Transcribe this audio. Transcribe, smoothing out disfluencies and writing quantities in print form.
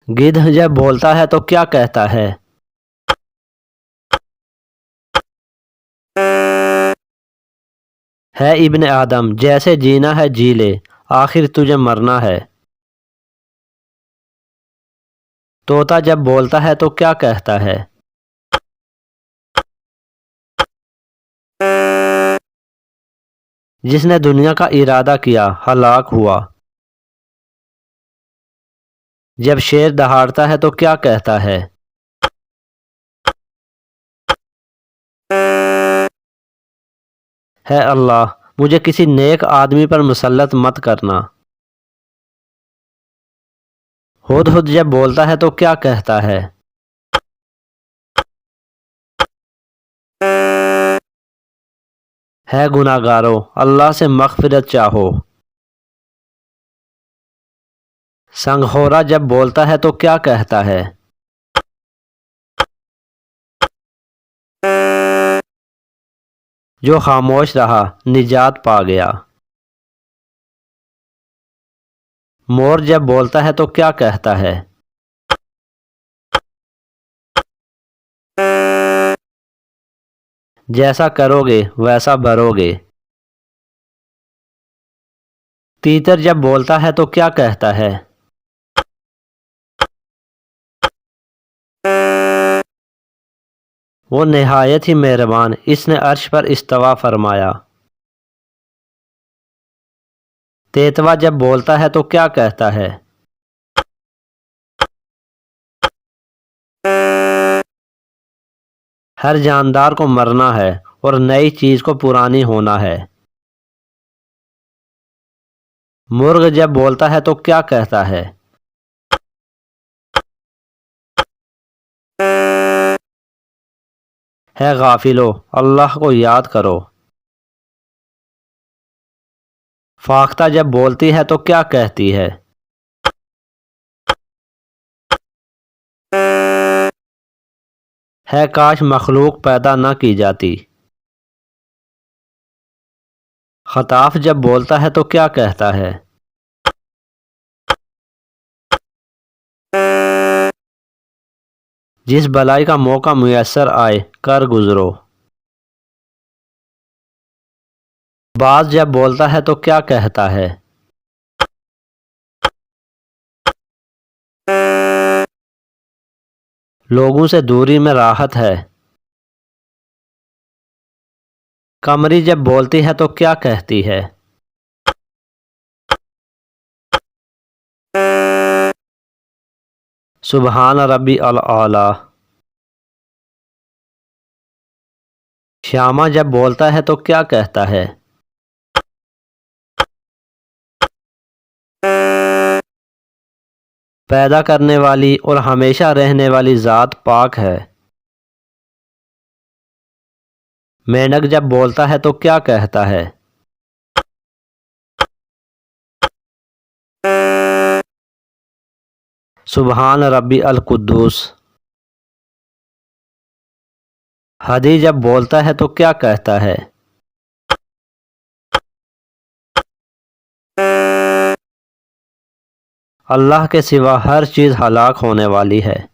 گدھ جب بولتا ہے تو کیا کہتا ہے؟ ہے ابن آدم جیسے جینا ہے جی لے، آخر تجھے مرنا ہے۔ طوطا جب بولتا ہے تو کیا کہتا ہے؟ جس نے دنیا کا ارادہ کیا ہلاک ہوا۔ جب شیر دہاڑتا ہے تو کیا کہتا ہے؟ ہے اللہ مجھے کسی نیک آدمی پر مسلط مت کرنا۔ ہدہد جب بولتا ہے تو کیا کہتا ہے؟ ہے گناہ گارو اللہ سے مغفرت چاہو۔ سنگھورا جب بولتا ہے تو کیا کہتا ہے؟ جو خاموش رہا نجات پا گیا۔ مور جب بولتا ہے تو کیا کہتا ہے؟ جیسا کرو گے ویسا بھرو گے۔ تیتر جب بولتا ہے تو کیا کہتا ہے؟ وہ نہایت ہی مہربان، اس نے عرش پر استوا فرمایا۔ تیتوا جب بولتا ہے تو کیا کہتا ہے؟ ہر جاندار کو مرنا ہے اور نئی چیز کو پرانی ہونا ہے۔ مرغ جب بولتا ہے تو کیا کہتا ہے؟ ہے غافلو اللہ کو یاد کرو۔ فاختہ جب بولتی ہے تو کیا کہتی ہے؟ ہے کاش مخلوق پیدا نہ کی جاتی۔ خطاف جب بولتا ہے تو کیا کہتا ہے؟ جس بلائی کا موقع میسر آئے کر گزرو۔ باز جب بولتا ہے تو کیا کہتا ہے؟ لوگوں سے دوری میں راحت ہے۔ قمری جب بولتی ہے تو کیا کہتی ہے؟ سبحان ربی الاعلی۔ شامہ جب بولتا ہے تو کیا کہتا ہے؟ پیدا کرنے والی اور ہمیشہ رہنے والی ذات پاک ہے۔ مینڈک جب بولتا ہے تو کیا کہتا ہے؟ سبحان ربی القدوس۔ ہدی جب بولتا ہے تو کیا کہتا ہے؟ اللہ کے سوا ہر چیز ہلاک ہونے والی ہے۔